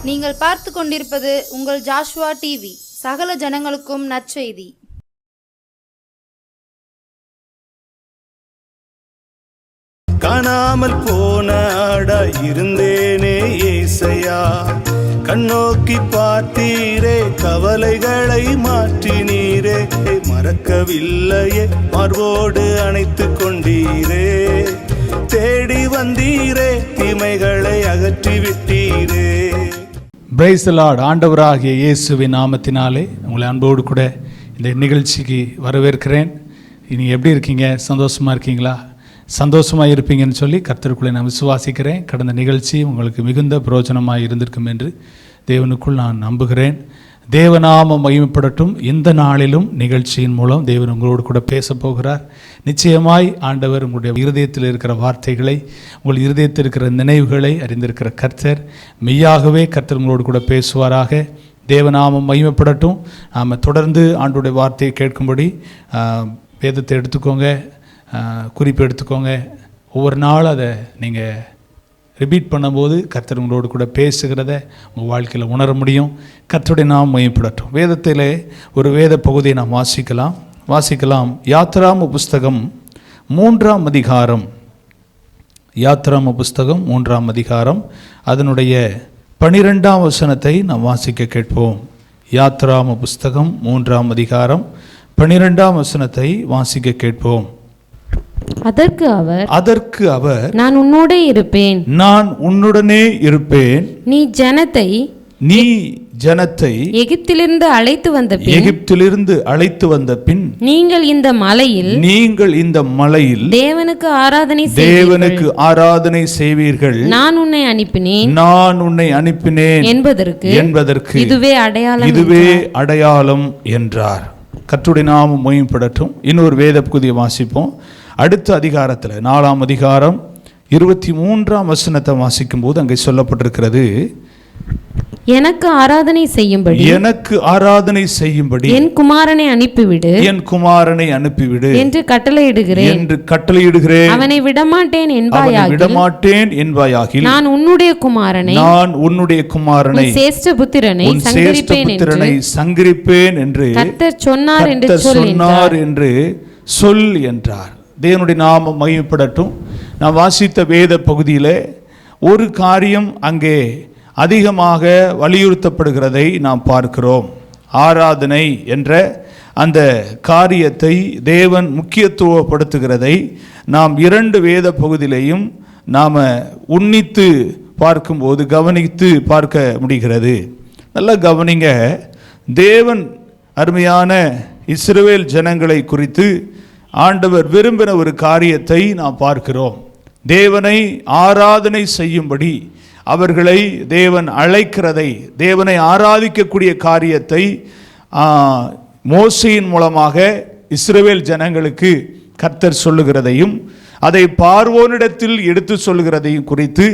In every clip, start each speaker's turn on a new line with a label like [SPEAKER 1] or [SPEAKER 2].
[SPEAKER 1] நீங்கள் பார்த்து கொண்டிருப்பது உங்கள் ஜாஷுவா டிவி. சகல ஜனங்களுக்கும் நற்செய்தி.
[SPEAKER 2] காணாமல் போன ஆடா இருந்தேனே ஏசையா, கண்ணோக்கி பார்த்தீரே, கவலைகளை மாற்றினீரே, மறக்கவில்லையே, மார்போடு அணைத்து கொண்டீரே, தேடி வந்தீரே, தீமைகளை அகற்றி விட்டீரே.
[SPEAKER 3] Praise the Lord. ஆண்டவராகிய இயேசுவின் நாமத்தினாலே உங்களை அன்போடு கூட இந்த நிகழ்ச்சிக்கு வரவேற்கிறேன். இனி எப்படி இருக்கீங்க? சந்தோஷமாக இருக்கீங்களா? சந்தோஷமாக இருப்பீங்கன்னு சொல்லி கர்த்தருக்குள்ளே நான் விசுவாசிக்கிறேன். கடந்த நிகழ்ச்சி உங்களுக்கு மிகுந்த பிரயோஜனமாக இருந்திருக்கும் என்று தேவனுக்குள் நான் நம்புகிறேன். தேவநாமம் மகிமைப்படட்டும். இந்த நாளிலும் நிகழ்ச்சியின் மூலம் தேவன் உங்களோடு கூட பேச போகிறார். நிச்சயமாய் ஆண்டவர் உங்களுடைய இருதயத்தில் இருக்கிற வார்த்தைகளை, உங்கள் இருதயத்தில் இருக்கிற நினைவுகளை அறிந்திருக்கிற கர்த்தர், மெய்யாகவே கர்த்தர் உங்களோடு கூட பேசுவாராக. தேவநாமம் மகிமைப்படட்டும். நாம் தொடர்ந்து ஆண்டவருடைய வார்த்தையை கேட்கும்படி வேதத்தை எடுத்துக்கோங்க, குறிப்பு எடுத்துக்கோங்க. ஒவ்வொரு நாள் அதை நீங்கள் ரிப்பீட் பண்ணும்போது கர்த்தர் உங்களோடு கூட பேசுகிறத உங்கள் வாழ்க்கையில் உணர முடியும். கர்த்தருடைய நாம் மகிமைப்படட்டும். வேதத்திலே ஒரு வேத பகுதியை நாம் வாசிக்கலாம். யாத்ராம புஸ்தகம் 3ஆம் அதிகாரம். யாத்ராம புஸ்தகம் 3ஆம் அதிகாரம் அதனுடைய 12ஆம் வசனத்தை நாம் வாசிக்க கேட்போம். யாத்ராம புஸ்தகம் 3ஆம் அதிகாரம் 12ஆம் வசனத்தை வாசிக்க கேட்போம்.
[SPEAKER 4] அதற்கு அவர்
[SPEAKER 3] நான் உன்னுடனே இருப்பேன், நீ ஜனத்தை
[SPEAKER 4] எகிப்திலிருந்து
[SPEAKER 3] அழைத்து வந்த பின்
[SPEAKER 4] நீங்கள் இந்த மலையில் தேவனுக்கு
[SPEAKER 3] ஆராதனை செய்வீர்கள்,
[SPEAKER 4] நான் உன்னை அனுப்பினேன் என்பதற்கு இதுவே
[SPEAKER 3] அடையாளம் என்றார். கர்த்தருடைய நாமம் மகிமைப்படட்டும். இன்னொரு வேத பகுதியை வாசிப்போம். அடுத்த அதிகாரத்தில் 4ஆம் அதிகாரம் 23ஆம் வசனத்தை வாசிக்கும் போது அங்கே சொல்லப்பட்டிருக்கிறது,
[SPEAKER 4] எனக்கு ஆராதனை செய்யும்படி என் குமாரனை அனுப்பிவிடு என்று கட்டளையிடுகிறேன். அவனை விடமாட்டேன் என்பாயாகில் நான் உன்னுடைய குமாரனை சேஷ்ட புத்திரனை
[SPEAKER 3] சங்கரிப்பேன் என்று
[SPEAKER 4] கர்த்தர் சொன்னார்
[SPEAKER 3] என்று சொல் என்றார். தேவனுடைய நாமம் மகிமைப்படட்டும். நான் வாசித்த வேத பகுதியில் ஒரு காரியம் அங்கே அதிகமாக வலியுறுத்தப்படுகிறதை நாம் பார்க்கிறோம். ஆராதனை என்ற அந்த காரியத்தை தேவன் முக்கியத்துவப்படுத்துகிறதை நாம் 2 வேத பகுதியிலையும் நாம் உன்னித்து பார்க்கும்போது கவனித்து பார்க்க முடிகிறது. நல்லா கவனிங்க. தேவன் அருமையான இஸ்ரவேல் ஜனங்களை குறித்து ஆண்டவர் விரும்பின ஒரு காரியத்தை நாம் பார்க்கிறோம். தேவனை ஆராதனை செய்யும்படி அவர்களை தேவன் அழைக்கிறதை, தேவனை ஆராதிக்கக்கூடிய காரியத்தை மோசேயின் மூலமாக இஸ்ரவேல் ஜனங்களுக்கு கர்த்தர் சொல்லுகிறதையும் அதை பார்வோனிடத்தில் எடுத்து சொல்லுகிறதையும் குறித்து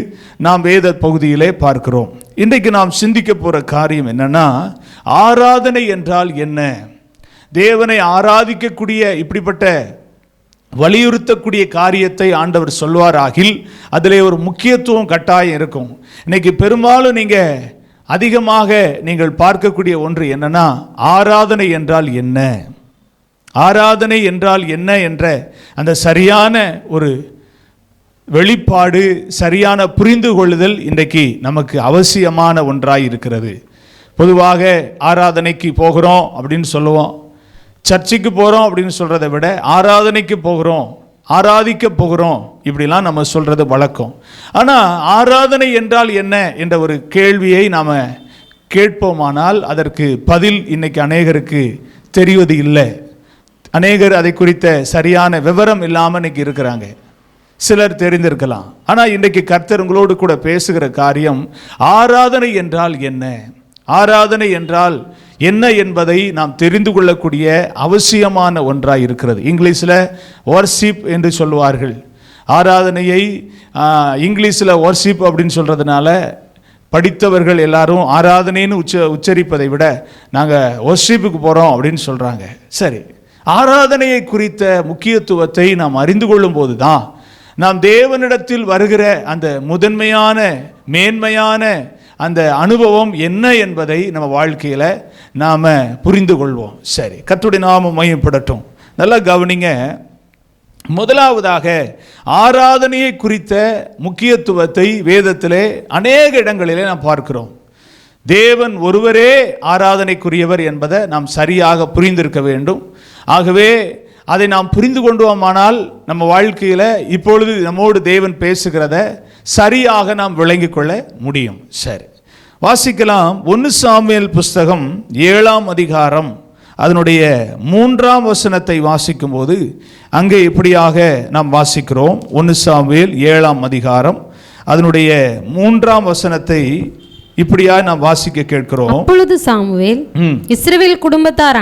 [SPEAKER 3] நாம் வேத பகுதியிலே பார்க்கிறோம். இன்றைக்கு நாம் சிந்திக்க போகிற காரியம் என்னன்னா, ஆராதனை என்றால் என்ன? தேவனை ஆராதிக்கக்கூடிய இப்படிப்பட்ட வலியுறுத்தக்கூடிய காரியத்தை ஆண்டவர் சொல்வாராகில் அதிலே ஒரு முக்கியத்துவம் கட்டாயம் இருக்கும். இன்னைக்கு பெரும்பாலும் அதிகமாக நீங்கள் பார்க்கக்கூடிய ஒன்று என்னன்னா, ஆராதனை என்றால் என்ன, ஆராதனை என்றால் என்ன என்ற அந்த சரியான ஒரு வெளிப்பாடு, சரியான புரிந்து கொள்ளுதல் இன்றைக்கு நமக்கு அவசியமான ஒன்றாய் இருக்கிறது. பொதுவாக ஆராதனைக்கு போகிறோம் அப்படின்னு சொல்லுவோம், சர்ச்சுக்கு போகிறோம் அப்படின்னு சொல்கிறத விட ஆராதனைக்கு போகிறோம், ஆராதிக்க போகிறோம் இப்படிலாம் நம்ம சொல்கிறது வழக்கம். ஆனால் ஆராதனை என்றால் என்ன என்ற ஒரு கேள்வியை நாம் கேட்போமானால் அதற்கு பதில் இன்னைக்கு அநேகருக்கு தெரிவது இல்லை. அநேகர் அதை குறித்த சரியான விவரம் இல்லாமல் இன்னைக்கு இருக்கிறாங்க. சிலர் தெரிந்திருக்கலாம். ஆனால் இன்றைக்கு கர்த்தர் உங்களோடு கூட பேசுகிற காரியம் ஆராதனை என்றால் என்ன, ஆராதனை என்றால் என்ன என்பதை நாம் தெரிந்து கொள்ளக்கூடிய அவசியமான ஒன்றாக இருக்கிறது. இங்கிலீஷில் வர்ஷிப் என்று சொல்வார்கள். ஆராதனையை இங்கிலீஷில் வர்ஷிப் அப்படின்னு சொல்கிறதுனால படித்தவர்கள் எல்லாரும் ஆராதனைன்னு உச்சரிப்பதை விட நாங்கள் வர்ஷிப்புக்கு போகிறோம் அப்படின்னு சொல்கிறாங்க. சரி, ஆராதனையை குறித்த முக்கியத்துவத்தை நாம் அறிந்து கொள்ளும் போது தான் நாம் தேவனிடத்தில் வருகிற அந்த முதன்மையான மேன்மையான அந்த அனுபவம் என்ன என்பதை நம்ம வாழ்க்கையில் நாம் புரிந்து கொள்வோம். சரி, கர்த்தருடைய நாமம் மகிமைப்படட்டும். நல்லா கவனிங்க. முதலாவதாக ஆராதனையை குறித்த முக்கியத்துவத்தை வேதத்திலே அநேக இடங்களிலே நாம் பார்க்கிறோம். தேவன் ஒருவரே ஆராதனைக்குரியவர் என்பதை நாம் சரியாக புரிந்திருக்க வேண்டும். ஆகவே அதை நாம் புரிந்து கொண்டோமானால் நம்ம வாழ்க்கையில் இப்பொழுது நம்மோடு தேவன் பேசுகிறத சரியாக நாம் விளங்கிக் கொள்ள முடியும். சரி, வாசிக்கலாம். 1 சாமுவேல் புஸ்தகம் 7ஆம் அதிகாரம் அதனுடைய 3ஆம் வசனத்தை வாசிக்கும் போது அங்கே இப்படியாக நாம் வாசிக்கிறோம். 1 சாமுவேல் 7ஆம் அதிகாரம் அதனுடைய 3ஆம் வசனத்தை இப்படியா நாம் வாசிக்க கேட்கிறோம்.
[SPEAKER 4] அப்பொழுது சாமுவேல் இஸ்ரவேல் குடும்பத்தார்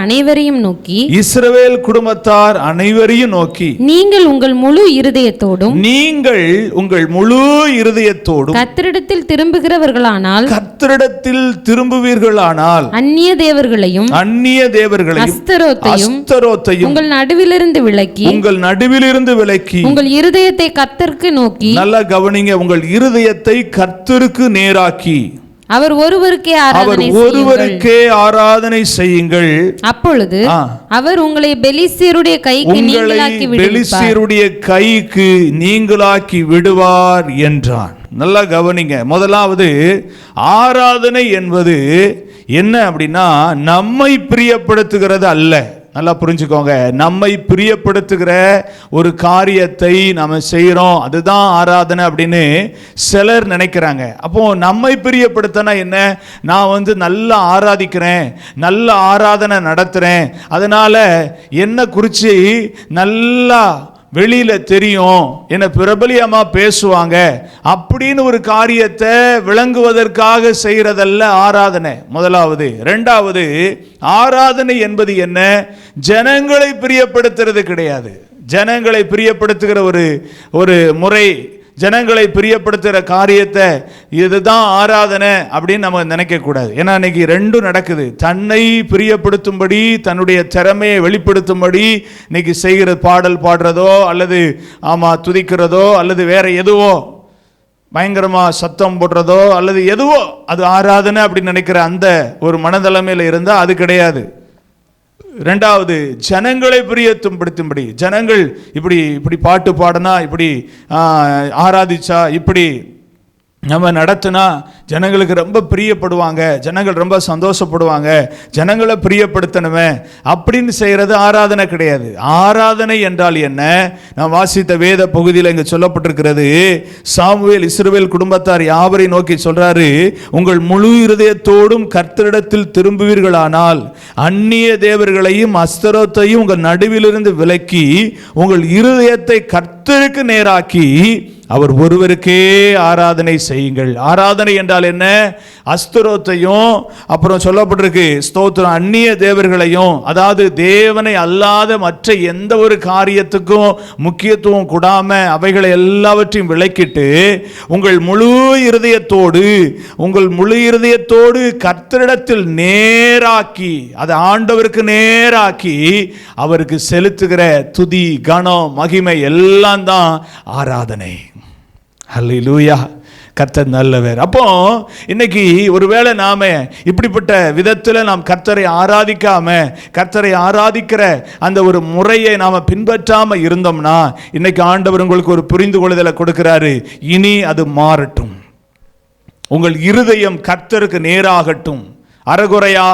[SPEAKER 4] அனைவரையும் நோக்கி நீங்கள் உங்கள் முழு இருதயத்தோடும் கர்த்தரிடத்தில் திரும்புவீர்களானால் அந்நிய தேவர்களையும் அஸ்தரோத்தையும் உங்கள் நடுவிலிருந்து விலக்கி உங்கள் இருதயத்தை கர்த்தருக்கு நோக்கி, நல்லா கவனிங்க, உங்கள் இருதயத்தை கர்த்தருக்கு நேராக்கி அவர் ஒருவருக்கே ஆராதனை செய்யுங்கள். அப்பொழுது அவர் உங்களை பெலிஸ்தியருடைய கைக்கு நீங்களாக்கி விடுவார் என்றான். நல்லா கவனிங்க. முதலாவது ஆராதனை என்பது என்ன அப்படின்னா, நம்மை பிரியப்படுத்துகிறது அல்ல. நல்லா புரிஞ்சுக்கோங்க. நம்மை பிரியப்படுத்துகிற ஒரு காரியத்தை நம்ம செய்கிறோம், அதுதான் ஆராதனை அப்படின்னு சிலர் நினைக்கிறாங்க. அப்போ நம்மை பிரியப்படுத்தினா என்ன? நான் நல்லா ஆராதிக்கிறேன், நல்ல ஆராதனை நடத்துகிறேன், அதனால என்ன குறித்து நல்லா வெளியில தெரியும், என்ன பிரபலியமா பேசுவாங்க அப்படின்னு ஒரு காரியத்தை விளங்குவதற்காக செய்யறதல்ல ஆராதனை. முதலாவது. இரண்டாவது, ஆராதனை என்பது என்ன? ஜனங்களை பிரியப்படுத்துறது கிடையாது. ஜனங்களை பிரியப்படுத்துகிற ஒரு முறை, ஜனங்களை பிரியப்படுத்துகிற காரியத்தை இதுதான் ஆராதனை அப்படின்னு நம்ம நினைக்கக்கூடாது. ஏன்னா இன்னைக்கு ரெண்டும் நடக்குது. தன்னை பிரியப்படுத்தும்படி, தன்னுடைய திறமையை வெளிப்படுத்தும்படி இன்னைக்கு செய்கிற பாடல் பாடுறதோ அல்லது துதிக்கிறதோ அல்லது வேற எதுவோ, பயங்கரமா சத்தம் போடுறதோ அல்லது எதுவோ, அது ஆராதனை அப்படின்னு நினைக்கிற அந்த ஒரு மனதலைமையில் இருந்தால் அது கிடையாது. ரெண்டாவது, ஜனங்களை பிரியப்படுத்தும்படி, ஜனங்கள் இப்படி பாட்டு பாடினா, இப்படி ஆராதிச்சா, இப்படி நம்ம நடத்தினா ஜனங்களுக்கு ரொம்ப பிரியப்படுவாங்க, ஜனங்கள் ரொம்ப சந்தோஷப்படுவாங்க, ஜனங்களை பிரியப்படுத்தணுமே அப்படின்னு செய்கிறது ஆராதனை கிடையாது. ஆராதனை என்றால் என்ன? நான் வாசித்த வேத பகுதியில் இங்கே சொல்லப்பட்டிருக்கிறது. சாமுவேல் இஸ்ரவேல் குடும்பத்தார் யாவரை நோக்கி சொல்றாரு, உங்கள் முழு இருதயத்தோடும் கர்த்தரிடத்தில் திரும்புவீர்களானால் அந்நிய தேவர்களையும் அஸ்தரோத்தையும் உங்கள் நடுவிலிருந்து விலக்கி உங்கள் இருதயத்தை கர்த்தருக்கு நேராக்கி அவர் ஒருவருக்கே ஆராதனை செய்யுங்கள். ஆராதனை என்றால் என்ன? அஸ்தரோத்தையும், அப்புறம் சொல்லப்பட்டிருக்கு ஸ்தோத்திரம், அந்நிய தேவர்களையும், அதாவது தேவனை அல்லாத மற்ற எந்த ஒரு காரியத்துக்கும் முக்கியத்துவம் கொடாம அவைகளை எல்லாவற்றையும் விலக்கிட்டு உங்கள் முழு இருதயத்தோடு கர்த்தரிடத்தில் நேராக்கி, அதை ஆண்டவருக்கு நேராக்கி அவருக்கு செலுத்துகிற துதி, கனம், மகிமை எல்லாம் தான் ஆராதனை. ஹல்லேலூயா. கர்த்தர் நல்லவர். அப்போ இன்னைக்கு ஒருவேளை நாம இப்படிப்பட்ட விதத்தில் நாம் கர்த்தரை ஆராதிக்காம, கர்த்தரை ஆராதிக்கிற அந்த ஒரு முறையை நாம பின்பற்றாம இருந்தோம்னா, இன்னைக்கு ஆண்டவர் உங்களுக்கு ஒரு புரிந்து கொள்ளுதலை கொடுக்கிறாரு. இனி அது மாறட்டும். உங்கள் இருதயம் கர்த்தருக்கு நேராகட்டும். அறகுறையா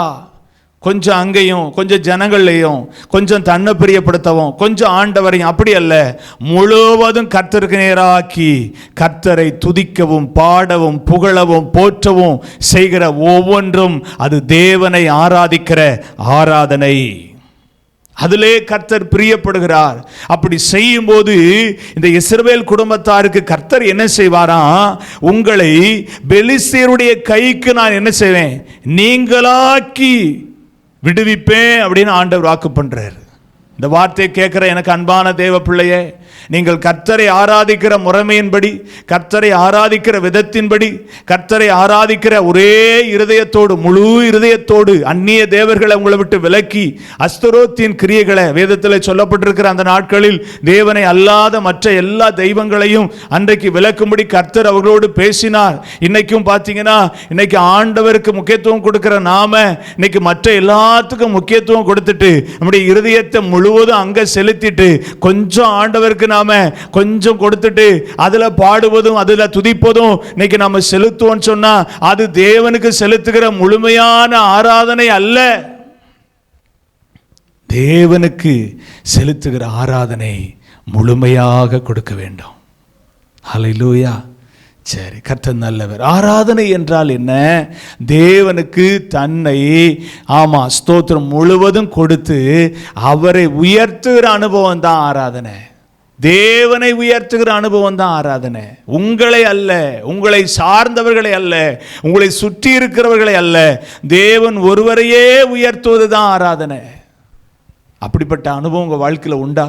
[SPEAKER 4] கொஞ்சம் அங்கேயும் கொஞ்சம் ஜனங்கள்லையும் கொஞ்சம் தன்னை பிரியப்படுத்தவும் கொஞ்சம் ஆண்டவரையும், அப்படி அல்ல, முழுவதும் கர்த்தருக்கு நேராக்கி கர்த்தரை துதிக்கவும் பாடவும் புகழவும் போற்றவும் செய்கிற ஒவ்வொன்றும் அது தேவனை ஆராதிக்கிற ஆராதனை. அதிலே கர்த்தர் பிரியப்படுகிறார். அப்படி செய்யும் போது இந்த இஸ்ரவேல் குடும்பத்தாருக்கு கர்த்தர் என்ன செய்வாராம்? உங்களை பெலிஸ்தியருடைய கைக்கு நான் என்ன செய்வேன்? நீங்களாக்கி விடுவிப்பேன் அப்படின்னு ஆண்டவர் வாக்கு பண்றார். இந்த வார்த்தையை கேட்கிற எனக்கு அன்பான தேவ பிள்ளையே, நீங்கள் கர்த்தரை ஆராதிக்கிற முறைமையின்படி, கர்த்தரை ஆராதிக்கிற விதத்தின்படி, கர்த்தரை ஆராதிக்கிற ஒரே இருதயத்தோடு, முழு இருதயத்தோடு அந்நிய தேவர்களை உங்களை விட்டு விலக்கி அஸ்தரோத்தின் கிரியைகளை, வேதத்தில் சொல்லப்பட்டிருக்கிற அந்த நாட்களில் தேவனை அல்லாத மற்ற எல்லா தெய்வங்களையும் அன்றைக்கு விலக்கும்படி கர்த்தர் அவர்களோடு பேசினார். இன்னைக்கும் பார்த்தீங்கன்னா, இன்னைக்கு ஆண்டவருக்கு முக்கியத்துவம் கொடுக்கிற நாம இன்னைக்கு மற்ற எல்லாத்துக்கும் முக்கியத்துவம் கொடுத்துட்டு நம்முடைய இருதயத்தை முழுவதும் அங்க செலுத்திட்டு கொஞ்சம் ஆண்டவருக்கு நாம கொஞ்சம் கொடுத்துட்டு அதுல பாடுவதும் அதுல துதிப்பதும் இன்னைக்கு நாம செலுத்துவோம் சொன்னா அது தேவனுக்கு செலுத்துகிற முழுமையான ஆராதனை அல்ல. தேவனுக்கு செலுத்துகிற ஆராதனை முழுமையாக கொடுக்க வேண்டும். ஹல்லேலூயா. சரி, கர்த்தர் நல்லவர். ஆராதனை என்றால் என்ன? தேவனுக்கு தன்னை ஸ்தோத்திரம் முழுவதும் கொடுத்து அவரை உயர்த்துகிற அனுபவம் தான் ஆராதனை. தேவனை உயர்த்துகிற அனுபவம் தான் ஆராதனை. உங்களை அல்ல, உங்களை சார்ந்தவர்களை அல்ல, உங்களை சுற்றி இருக்கிறவர்களை அல்ல, தேவன் ஒருவரையே உயர்த்துவது தான் ஆராதனை. அப்படிப்பட்ட அனுபவம் உங்கள் வாழ்க்கையில் உண்டா?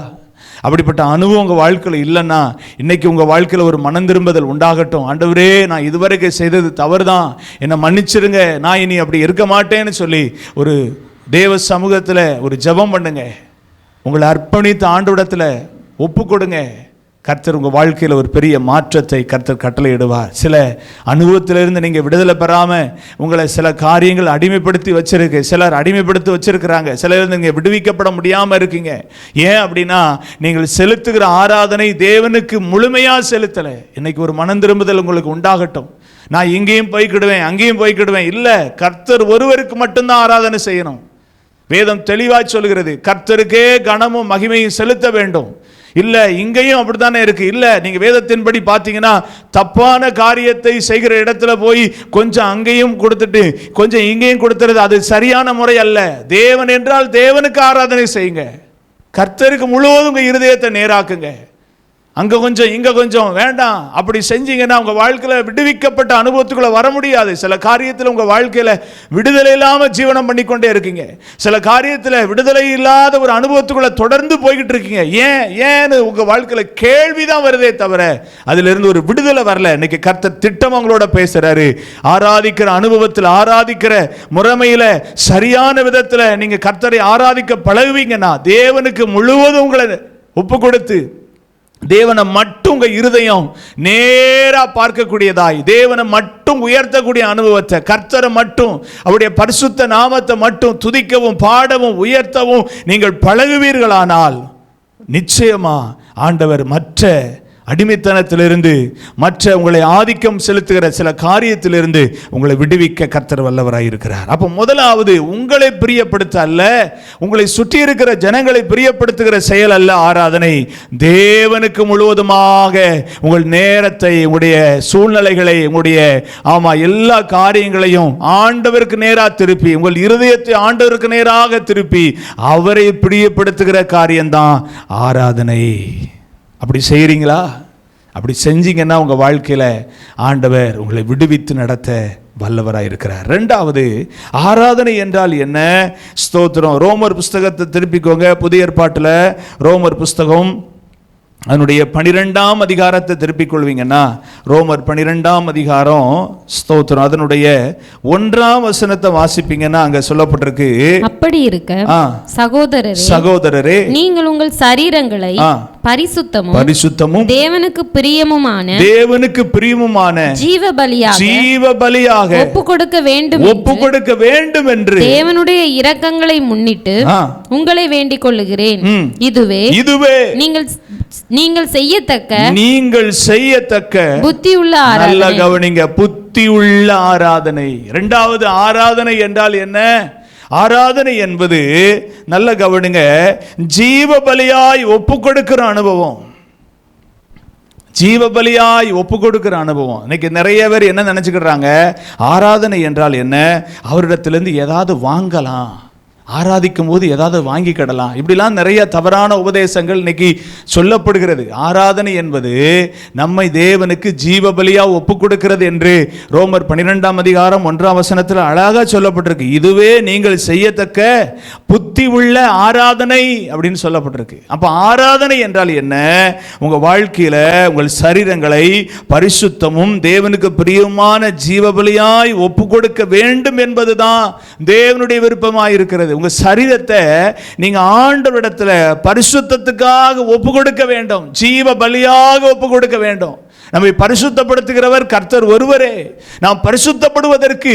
[SPEAKER 4] அப்படிப்பட்ட அனுபவம் உங்கள் வாழ்க்கையில் இல்லைன்னா இன்னைக்கு உங்கள் வாழ்க்கையில் ஒரு மனம் திரும்புதல் உண்டாகட்டும். ஆண்டவரே, நான் இதுவரைக்கும் செய்தது தவறு தான், என்னை மன்னிச்சிருங்க, நான் இனி அப்படி இருக்க மாட்டேன்னு சொல்லி ஒரு தேவ சமூகத்தில் ஒரு ஜெபம் பண்ணுங்க. உங்களை அர்ப்பணித்த ஆண்டவரிடத்தில் ஒப்பு கொடுங்க. கர்த்தர் உங்கள் வாழ்க்கையில் ஒரு பெரிய மாற்றத்தை கர்த்தர் கட்டளையிடுவார். சில அனுபவத்திலிருந்து நீங்கள் விடுதலை பெறாமல் உங்களை சில காரியங்கள் அடிமைப்படுத்தி வச்சிருக்கு, சிலர் அடிமைப்படுத்தி வச்சிருக்கிறாங்க, சிலர் நீங்கள் விடுவிக்கப்பட முடியாமல் இருக்கீங்க. ஏன் அப்படின்னா நீங்கள் செலுத்துகிற ஆராதனை தேவனுக்கு முழுமையாக செலுத்தலை. இன்னைக்கு ஒரு மனம் திரும்புதல் உங்களுக்கு உண்டாகட்டும். நான் இங்கேயும் போய்க்கிடுவேன் அங்கேயும் போய்க்கிடுவேன் இல்லை, கர்த்தர் ஒருவருக்கு மட்டும்தான் ஆராதனை செய்யணும். வேதம் தெளிவாக சொல்கிறது, கர்த்தருக்கே கனமும் மகிமையும் செலுத்த வேண்டும். இல்ல இங்கேயும் அப்படித்தானே இருக்கு. இல்ல நீங்க வேதத்தின்படி பாத்தீங்கன்னா தப்பான காரியத்தை செய்கிற இடத்துல போய் கொஞ்சம் அங்கேயும் கொடுத்துட்டு கொஞ்சம் இங்கேயும் கொடுத்துறது அது சரியான முறை அல்ல. தேவன் என்றால் தேவனுக்கு ஆராதனை செய்யுங்க. கர்த்தருக்கு முழுவதும் உங்க இருதயத்தை நேராக்குங்க. அங்க கொஞ்சம் இங்க கொஞ்சம் வேண்டாம். அப்படி செஞ்சீங்கன்னா உங்க வாழ்க்கையில விடுவிக்கப்பட்ட அனுபவத்துக்குள்ள வர முடியாது. சில காரியத்தில் உங்க வாழ்க்கையில விடுதலை இல்லாம ஜீவனம் பண்ணிக்கொண்டே இருக்கீங்க. சில காரியத்தில் விடுதலை இல்லாத ஒரு அனுபவத்துக்குள்ள தொடர்ந்து போய்கிட்டு இருக்கீங்க. ஏன்னு உங்க வாழ்க்கையில கேள்விதான் வருதே தவிர அதுல இருந்து ஒரு விடுதலை வரல. இன்னைக்கு கர்த்தர் திட்டம் அவங்களோட பேசுறாரு. ஆராதிக்கிற அனுபவத்தில், ஆராதிக்கிற முறைமையில சரியான விதத்துல நீங்க கர்த்தரை ஆராதிக்க பழகுவீங்கன்னா தேவனுக்கு முழுவதும் உங்களை ஒப்பு கொடுத்து தேவனை மட்டும் உங்க இருதயம் நேரா பார்க்கக்கூடியதாய், தேவனை மட்டும் உயர்த்தக்கூடிய அனுபவத்தை, கர்த்தரை மட்டும் அவருடைய பரிசுத்த நாமத்தை மட்டும் துதிக்கவும் பாடவும் உயர்த்தவும் நீங்கள் பழகுவீர்களானால் நிச்சயமா ஆண்டவர் மற்ற அடிமைத்தனத்திலிருந்து, மற்ற உங்களை ஆதிக்கம் செலுத்துகிற சில காரியத்திலிருந்து உங்களை விடுவிக்க கர்த்தர் வல்லவராய் இருக்கிறார். அப்போ முதலாவது உங்களை பிரியப்படுத்த அல்ல, உங்களை சுற்றி இருக்கிற ஜனங்களை பிரியப்படுத்துகிற செயல் அல்ல ஆராதனை. தேவனுக்கு முழுவதுமாக உங்கள் நேரத்தை, உங்களுடைய சூழ்நிலைகளை, உங்களுடைய எல்லா காரியங்களையும் ஆண்டவருக்கு நேராக திருப்பி, உங்கள் இருதயத்தை ஆண்டவருக்கு நேராக திருப்பி அவரை பிரியப்படுத்துகிற காரியம்தான் ஆராதனை. அப்படி செய்கிறீங்களா? அப்படி செஞ்சீங்கன்னா உங்கள் வாழ்க்கையில் ஆண்டவர் உங்களை விடுவித்து நடத்த வல்லவராக இருக்கிறார். ரெண்டாவது, ஆராதனை என்றால் என்ன? ஸ்தோத்திரம். ரோமர் புஸ்தகத்தை திருப்பிக்கோங்க. புதிய ஏற்பாட்டில் ரோமர் புஸ்தகம் அதனுடைய 12ஆம் அதிகாரத்தை திருப்பிக் கொள்வீங்கன்னா, ரோமர் 12ஆம் அதிகாரம் ஸ்தோத்திரம் அதனுடைய 1ஆம் வசனத்தை வாசிப்பீங்கன்னா அங்க சொல்லப்பட்டிருக்கு, அப்படி இருக்க சகோதரரே நீங்கள் உங்கள் சரீரங்களை பரிசுத்தமும் தேவனுக்கு பிரியமுமான ஜீவ பலியாக ஒப்பு கொடுக்க வேண்டும் என்று தேவனுடைய இரக்கங்களை முன்னிட்டு உங்களை வேண்டிக் கொள்ளுகிறேன். இதுவே நீங்கள் செய்யத்தக்க புத்தியுள்ள ஆராதனை. நல்ல கவனிங்க, புத்தியுள்ள ஆராதனை. இரண்டாவது, ஆராதனை என்றால் என்ன? ஆராதனை என்பது நல்ல கவனிங்க, ஜீவ பலியாய் ஒப்பு கொடுக்கிற அனுபவம். ஜீவ பலியாய் ஒப்பு கொடுக்கிற அனுபவம். இன்னைக்கு நிறைய பேர் என்ன நினைச்சுக்கிறாங்க, ஆராதனை என்றால் என்ன? அவரிடத்திலிருந்து ஏதாவது வாங்கலாம்,
[SPEAKER 3] ஆராதிக்கும் போது ஏதாவது வாங்கிக்கிடலாம், இப்படிலாம் நிறைய தவறான உபதேசங்கள் இன்னைக்கு சொல்லப்படுகிறது. ஆராதனை என்பது நம்மை தேவனுக்கு ஜீவ பலியா ஒப்பு கொடுக்கிறது என்று ரோமர் 12ஆம் அதிகாரம் 1ஆம் வசனத்தில் அழகா சொல்லப்பட்டிருக்கு. இதுவே நீங்கள் செய்யத்தக்க புத்தி உள்ள ஆராதனை அப்படின்னு சொல்லப்பட்டிருக்கு. அப்ப ஆராதனை என்றால் என்ன? உங்க வாழ்க்கையில உங்கள் சரீரங்களை பரிசுத்தமும் தேவனுக்கு பிரியமான ஜீவ பலியாய் ஒப்பு கொடுக்க வேண்டும் என்பதுதான் தேவனுடைய விருப்பமாய் இருக்கிறது. உங்க சரீரத்தை நீங்க ஆண்டவரிடத்துல பரிசுத்தத்துக்காக ஒப்பு கொடுக்க வேண்டும், ஜீவ பலியாக ஒப்பு கொடுக்க வேண்டும். நம்மை பரிசுத்தப்படுத்துகிறவர் கர்த்தர் ஒருவரே. நாம் பரிசுத்தப்படுவதற்கு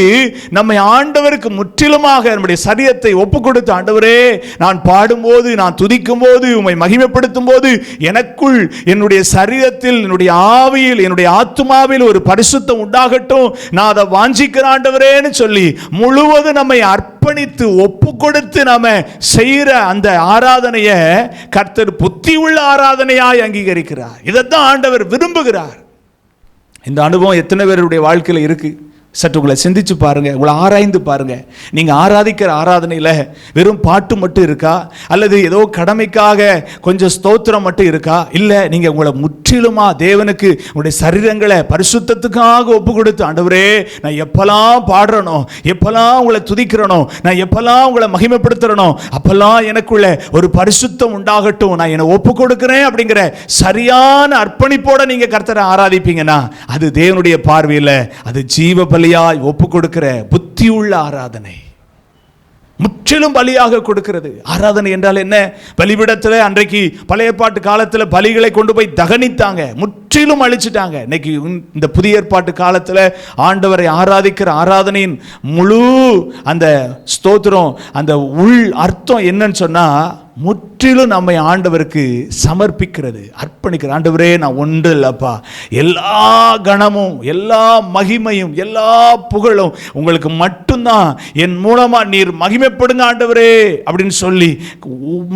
[SPEAKER 3] நம்மை ஆண்டவருக்கு முற்றிலுமாக நம்முடைய சரீரத்தை ஒப்பு கொடுத்து, ஆண்டவரே நான் பாடும்போது, நான் துதிக்கும் போது, உம்மை மகிமைப்படுத்தும் போது எனக்குள், என்னுடைய சரீரத்தில், என்னுடைய ஆவியில், என்னுடைய ஆத்துமாவில் ஒரு பரிசுத்தம் உண்டாகட்டும், நான் அதை வாஞ்சிக்கிற ஆண்டவரேன்னு சொல்லி முழுவதும் நம்மை அர்ப்பணித்து ஒப்பு கொடுத்து நாம செய்கிற அந்த ஆராதனையை கர்த்தர் புத்தி உள்ள ஆராதனையாய் அங்கீகரிக்கிறார். இதைத்தான் ஆண்டவர் விரும்புகிறார். இந்த அனுபவம் எத்தனை பேருடைய வாழ்க்கையில் இருக்கு? சற்று உங்களை சிந்திச்சு பாருங்க, உங்களை ஆராய்ந்து பாருங்க. நீங்க ஆராதிக்கிற ஆராதனையில் வெறும் பாட்டு மட்டும் இருக்கா, அல்லது ஏதோ கடமைக்காக கொஞ்சம் ஸ்தோத்திரம் மட்டும் இருக்கா? இல்லை, நீங்க உங்களை முற்றிலுமா தேவனுக்கு உங்களுடைய சரீரங்களை பரிசுத்தத்துக்காக ஒப்பு கொடுத்து, ஆண்டவரே நான் எப்பெல்லாம் பாடுறனோ, எப்பெல்லாம் உங்களை துதிக்கிறனோ, நான் எப்பெல்லாம் உங்களை மகிமைப்படுத்துறனோ, அப்பெல்லாம் எனக்குள்ள ஒரு பரிசுத்தம் உண்டாகட்டும், நான் என்னை ஒப்பு கொடுக்கிறேன் அப்படிங்கிற சரியான அர்ப்பணிப்போட நீங்க கர்த்தரை ஆராதிப்பீங்கன்னா அது தேவனுடைய பார்வையில் அது ஜீவ ஒப்பு கொடுக்கிற புத்தி உள்ள ஆராதனை, முற்றிலும் பலியாக கொடுக்கிறது. ஆராதனை என்றால் என்ன? பலிபீடத்தில் அன்றைக்கு பழைய ஏற்பாட்டு காலத்தில் பலிகளை கொண்டு போய் தகனித்தாங்க, முற்றிலும் அழிச்சிட்டாங்க. இன்னைக்கு இந்த புதிய ஏற்பாட்டு காலத்தில் ஆண்டவரை ஆராதிக்கிற ஆராதனையின் முழு அந்த ஸ்தோத்திரம், அந்த உள் அர்த்தம் என்னன்னு சொன்னா, முற்றிலும் நம்மை ஆண்டவருக்கு சமர்ப்பிக்கிறது, அர்ப்பணிக்கிற. ஆண்டவரே நான் ஒன்று இல்லப்பா, எல்லா கணமும், எல்லா மகிமையும், எல்லா புகழும் உங்களுக்கு மட்டும்தான், என் மூலமா நீர் மகிமைப்படுங்க ஆண்டவரே அப்படின்னு சொல்லி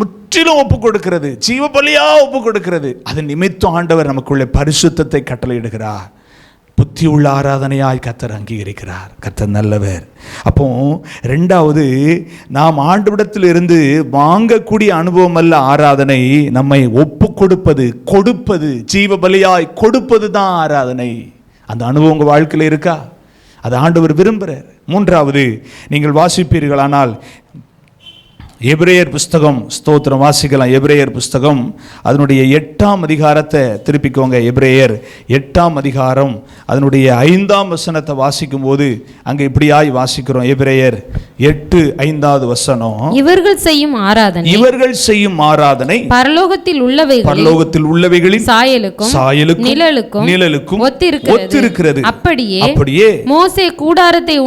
[SPEAKER 3] முற்றிலும் ஒப்பு கொடுக்கிறது, ஜீவ பலியா ஒப்பு கொடுக்கிறது. அதன் நிமித்தம் ஆண்டவர் நமக்குள்ள பரிசுத்தத்தை கட்டளையிடுகிறார். புத்தி உள்ள ஆராதனையாய் கர்த்தர் அங்கீகரிக்கிறார். கர்த்தர் நல்லவர். அப்போ ரெண்டாவது, நாம் ஆண்டவரிடத்தில் இருந்து வாங்கக்கூடிய அனுபவம் அல்ல ஆராதனை, நம்மை ஒப்பு கொடுப்பது, கொடுப்பது, ஜீவ பலியாய் கொடுப்பது தான் ஆராதனை. அந்த அனுபவம் உங்கள் வாழ்க்கையில் இருக்கா? அது ஆண்டவர் விரும்புகிறார். மூன்றாவது, நீங்கள் வாசிப்பீர்களானால் எபிரேயர் புஸ்தகம், ஸ்தோத்திரம் வாசிக்கலாம். எபிரேயர் புஸ்தகம் அதனுடைய 8ஆம் அதிகாரத்தை திருப்பிக்கோங்க. எபிரேயர் 8ஆம் அதிகாரம் அதனுடைய 5ஆம் வசனத்தை வாசிக்கும் போது அங்கே இப்படியாய் வாசிக்கிறோம். எபிரேயர் 8:5 வசனம்,
[SPEAKER 5] இவர்கள் செய்யும் ஆராதனை பரலோகத்தில் உள்ளவைகளின் சாயலுக்கும் நிழலுக்கும் ஒத்திருக்கிறது. அப்படியே மோசே கூடாரத்தை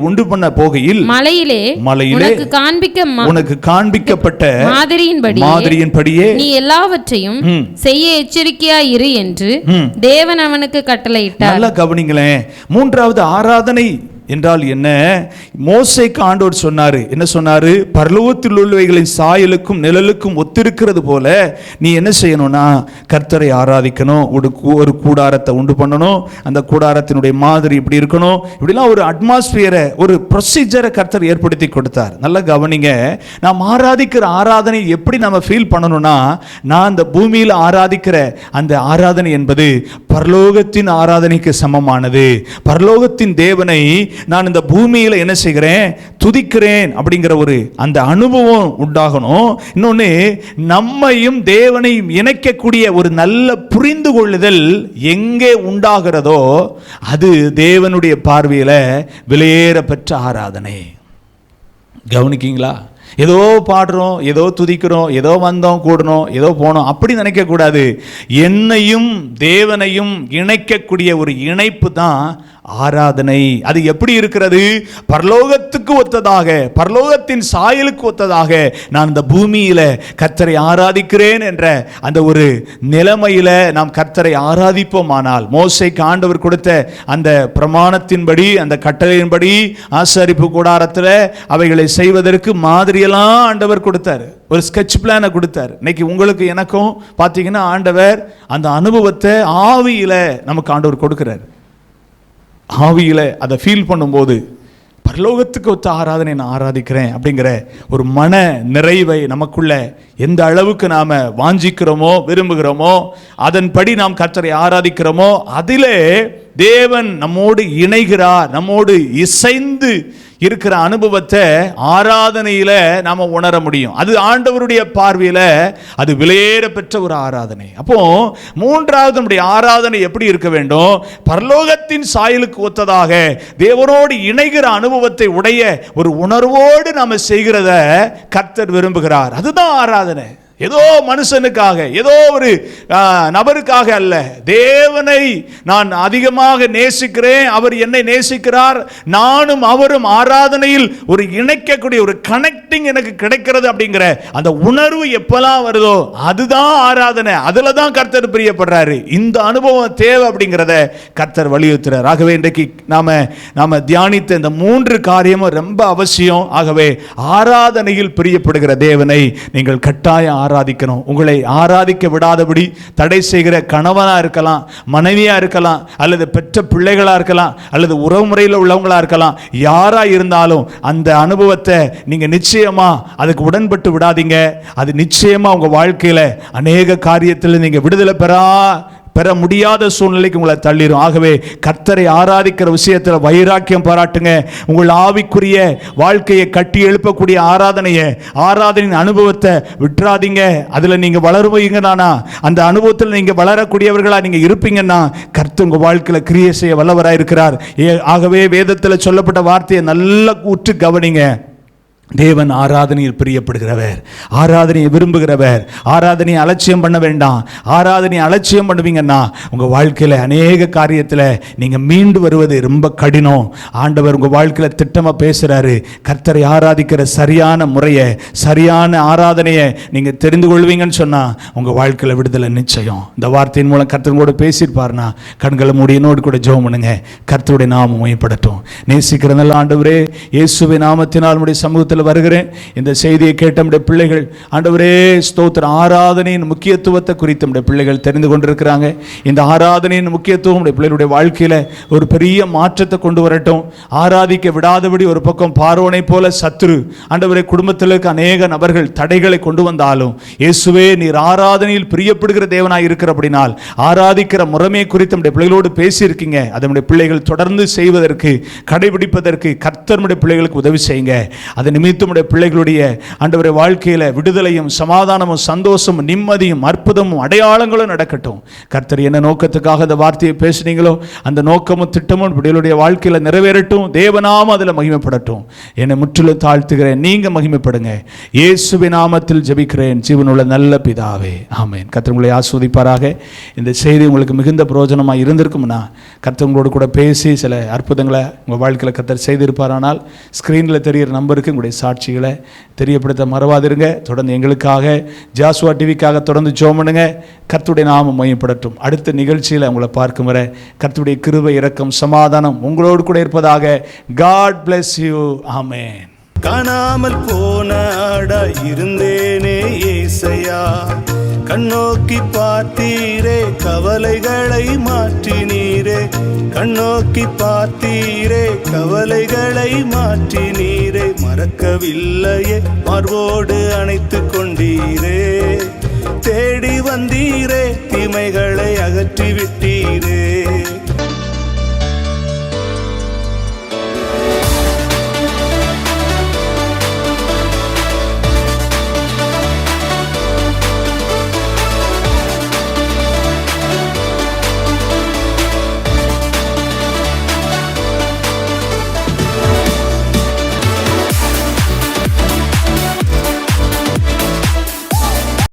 [SPEAKER 5] உண்டு பண்ண போகையில் மலையிலே உனக்கு காண்பிக்கப்பட்ட மாதிரியின்படியே நீ எல்லாவற்றையும் செய்ய எச்சரிக்கையாய் இரு என்று தேவன் அவனுக்கு கட்டளையிட்டார்.
[SPEAKER 3] நல்லா கவனிங்களேன். மூன்றாவது, ஆராதனை என்றால் என்ன? மோசேக்கு ஆண்டவர் சொன்னாரு, என்ன சொன்னாரு? பரலோகத்தில் உள்ளவைகளின் சாயலுக்கும் நிழலுக்கும் ஒத்திருக்கிறது போல நீ என்ன செய்யணும்னா கர்த்தரை ஆராதிக்கணும், ஒரு கூடாரத்தை உண்டு பண்ணணும், அந்த கூடாரத்தினுடைய மாதிரி இப்படி இருக்கணும், இப்படிலாம் ஒரு அட்மாஸ்பியரை, ஒரு ப்ரொசீஜரை கர்த்தர் ஏற்படுத்தி கொடுத்தார். நல்லா கவனிங்க. நாம் ஆராதிக்கிற ஆராதனை எப்படி நம்ம ஃபீல் பண்ணணும்னா, நான் அந்த பூமியில் ஆராதிக்கிற அந்த ஆராதனை என்பது பரலோகத்தின் ஆராதனைக்கு சமமானது. பரலோகத்தின் தேவனை நான் இந்த பூமியில் என்ன செய்கிறேன்? துதிக்கிறேன் அப்படிங்கிற ஒரு அந்த அனுபவம் உண்டாகணும். இன்னொன்று, நம்மையும் தேவனையும் இணைக்கக்கூடிய ஒரு நல்ல புரிந்து கொள்ளுதல் எங்கே உண்டாகிறதோ அது தேவனுடைய பார்வையில் விலையேற பெற்ற ஆராதனை. கவனிக்கீங்களா? ஏதோ பாடுறோம், ஏதோ துதிக்கிறோம், ஏதோ வந்தோம் கூடணும், ஏதோ போனோம், அப்படி நினைக்கக்கூடாது. என்னையும் தேவனையும் இணைக்கக்கூடிய ஒரு இணைப்பு தான் ஆராதனை. அது எப்படி இருக்கிறது? பரலோகத்துக்கு ஒத்ததாக, பரலோகத்தின் சாயலுக்கு ஒத்ததாக நான் இந்த பூமியில கர்த்தரை ஆராதிக்கிறேன் என்ற அந்த ஒரு நிலைமையில நாம் கர்த்தரை ஆராதிப்போமானால், மோசேக்கு ஆண்டவர் கொடுத்த அந்த பிரமாணத்தின்படி, அந்த கட்டளையின்படி ஆசரிப்பு கூடாரத்தில் அவைகளை செய்வதற்கு மாதிரியெல்லாம் ஆண்டவர் கொடுத்தார். ஒரு ஸ்கெட்ச் பிளானை கொடுத்தார். இன்னைக்கு உங்களுக்கு எனக்கும் பார்த்தீங்கன்னா ஆண்டவர் அந்த அனுபவத்தை ஆவியில நமக்கு ஆண்டவர் கொடுக்கிறார். ஆவியில் அதை ஃபீல் பண்ணும்போது பரலோகத்துக்கு ஒத்த ஆராதனை நான் ஆராதிக்கிறேன் அப்படிங்கிற ஒரு மன நிறைவை நமக்குள்ள எந்த அளவுக்கு நாம் வாஞ்சிக்கிறோமோ விரும்புகிறோமோ, அதன்படி நாம் கர்த்தரை ஆராதிக்கிறோமோ, அதிலே தேவன் நம்மோடு இணைகிறார், நம்மோடு இசைந்து இருக்கிற அனுபவத்தை ஆராதனையில நாம உணர முடியும். அது ஆண்டவருடைய பார்வையில அது விலையேற பெற்ற ஒரு ஆராதனை. அப்போ மூன்றாவது நம்முடைய ஆராதனை எப்படி இருக்க வேண்டும்? பரலோகத்தின் சாயலுக்கு ஒத்ததாக தேவனோடு இணைகிற அனுபவத்தை உடைய ஒரு உணர்வோடு நாம செய்கிறத கர்த்தர் விரும்புகிறார். அதுதான் ஆராதனை. ஏதோ மனுஷனுக்காக, ஏதோ ஒரு நபருக்காக அல்ல. தேவனை நான் அதிகமாக நேசிக்கிறேன், அவர் என்னை நேசிக்கிறார், நானும் அவரும் ஆராதனையில் ஒரு இணைக்கக்கூடிய ஒரு கனெக்டிங் எனக்கு கிடைக்கிறது அப்படிங்கிற அந்த உணர்வு எப்பெல்லாம் வருதோ அதுதான் ஆராதனை. அதுல தான் கர்த்தர் பிரியப்படுறாரு. இந்த அனுபவம் தேவை அப்படிங்கிறத கர்த்தர் வலியுறுத்துறார். ஆகவே இன்றைக்கு நாம தியானித்த இந்த 3 காரியமும் ரொம்ப அவசியம். ஆகவே ஆராதனையில் பிரியப்படுகிற தேவனை நீங்கள் கட்டாயம் ஆராதிக்கணும். உங்களை ஆராதிக்க விடாதபடி தடை செய்கிற கணவனா இருக்கலாம், மனைவியா இருக்கலாம், அல்லது பெற்ற பிள்ளைகளா இருக்கலாம், அல்லது உறவு முறையில் உள்ளவங்களா இருக்கலாம். யாரா இருந்தாலும் அந்த அனுபவத்தை நீங்க நிச்சயமா அதுக்கு உடன்பட்டு விடாதீங்க. அது நிச்சயமா உங்க வாழ்க்கையில அநேக காரியத்தில் நீங்க விடுதலை பெற முடியாத சூழ்நிலைக்கு உங்களை தள்ளிடும். ஆகவே கர்த்தரை ஆராதிக்கிற விஷயத்தில் வைராக்கியம் பாராட்டுங்க. உங்கள் ஆவிக்குரிய வாழ்க்கையை கட்டி எழுப்பக்கூடிய ஆராதனையின் அனுபவத்தை விட்டுறாதீங்க. அதில் நீங்கள் வளருவீங்கன்னா, அந்த அனுபவத்தில் நீங்கள் வளரக்கூடியவர்களாக நீங்கள் இருப்பீங்கன்னா கர்த்தர் உங்கள் வாழ்க்கையில் கிரியை செய்ய வல்லவராக இருக்கிறார். ஆகவே வேதத்தில் சொல்லப்பட்ட வார்த்தையை நல்லா உற்று கவனிங்க. தேவன் ஆராதனையில் பிரியப்படுகிறவர், ஆராதனையை விரும்புகிறவர். ஆராதனையை அலட்சியம் பண்ண வேண்டாம். ஆராதனையை அலட்சியம் பண்ணுவீங்கன்னா உங்கள் வாழ்க்கையில் அநேக காரியத்தில் நீங்கள் மீண்டு வருவது ரொம்ப கடினம். ஆண்டவர் உங்கள் வாழ்க்கையில் திட்டமாக பேசுகிறாரு. கர்த்தரை ஆராதிக்கிற சரியான முறையை, சரியான ஆராதனையை நீங்கள் தெரிந்து கொள்வீங்கன்னு சொன்னால் உங்கள் வாழ்க்கையில் விடுதலை நிச்சயம். இந்த வார்த்தையின் மூலம் கர்த்தர் கூட பேசியிருப்பார்னா கண்களை மூடி என்னோடு கூட ஜெபம் பண்ணுங்க. கர்த்தருடைய நாமம் மகிமைப்படட்டும். நேசிக்கிற நல்ல ஆண்டவரே, இயேசுவின் நாமத்தினால் நம்முடைய சமூகத்தில் வருகிறேன். இந்த செய்தியை கேட்ட நம்முடைய பிள்ளைகள் ஆண்டவரே ஸ்தோத்திரம், ஆராதனையின் முக்கியத்துவத்தை குறித்து நம்முடைய பிள்ளைகள் தெரிந்து கொண்டிருக்கிறாங்க. இந்த ஆராதனையின் முக்கியத்துவம் நம்முடைய பிள்ளைகளுடைய வாழ்க்கையில ஒரு பெரிய மாற்றத்தை கொண்டு வரட்டும். ஆராதிக்க விடாதபடி ஒரு பக்கம் பார்வோனை போல சத்துரு ஆண்டவரே குடும்பத்தில் இருக்க அநேக நபர்கள் தடைகளை கொண்டு வந்தாலும், இயேசுவே நீர் ஆராதனையில் பிரியப்படுகிற தேவனாய் இருக்கிற அப்படினால் ஆராதிக்கிற முறைமை குறித்து நம்முடைய பிள்ளைகளோடு பேசியிருக்கீங்க. அதை நம்முடைய பிள்ளைகள் தொடர்ந்து செய்வதற்கு, கடைபிடிப்பதற்கு கர்த்தர் நம்முடைய பிள்ளைகளுக்கு உதவி செய்யுங்க. அதை நிமித்தமுடைய பிள்ளைகளுடைய ஆண்டவரே வாழ்க்கையில விடுதலையும் சமாதானமும் சந்தோஷமும் நிம்மதியும் அற்புதமும் அடையாளங்களும் நடக்கட்டும். கர்த்தர் என்ன நோக்கத்துக்காக அந்த வார்த்தையை பேசுனீங்களோ அந்த நோக்கமும் திட்டமும் பிள்ளைகளுடைய வாழ்க்கையில நிறைவேறட்டும். தேவநாமம் அதில் மகிமைப்படட்டும். என்னை முற்றிலும் தாழ்த்துகிறேன். நீங்க மகிமைப்படுங்க. இயேசுவின் நாமத்தில் ஜெபிக்கிறேன் ஜீவனுள்ள நல்ல பிதாவே, ஆமென். கர்த்தர் உங்களை ஆசீர்வதிப்பாராக. இந்த செய்தி உங்களுக்கு மிகுந்த பிரயோஜனமாக இருந்திருக்கும்னா கர்த்தர் உங்களோடு கூட பேசி சில அற்புதங்களை உங்கள் வாழ்க்கையில் கர்த்தர் செய்திருப்பாரானால் ஸ்க்ரீனில் தெரிகிற நம்பருக்கு உங்களுடைய சாட்சிகளை தெரியப்படுத்த மறவாதிருங்க. தொடர்ந்து எங்களுக்காக ஜாசுவா டிவிக்காக தொடர்ந்து ஜெபம் பண்ணுங்க. கர்த்தருடைய நாமம் மகிமைப்படட்டும். அடுத்த நிகழ்ச்சியில் உங்களை பார்க்கும் வரை கர்த்தருடைய கிருபை, இரக்கம், சமாதானம் உங்களோடு கூட இருப்பதாக. God bless you. ஆமென்.
[SPEAKER 2] காணாமல் போன ஆடா இருந்தேனே ஏசையா, கண்ணோக்கி பார்த்தீரே கவலைகளை மாற்றினீரே, கண்ணோக்கி பார்த்தீரே கவலைகளை மாற்றினீரே, மறக்கவில்லையே மார்போடு அணைத்து கொண்டீரே, தேடி வந்தீரே தீமைகளை அகற்றி விட்டீரே.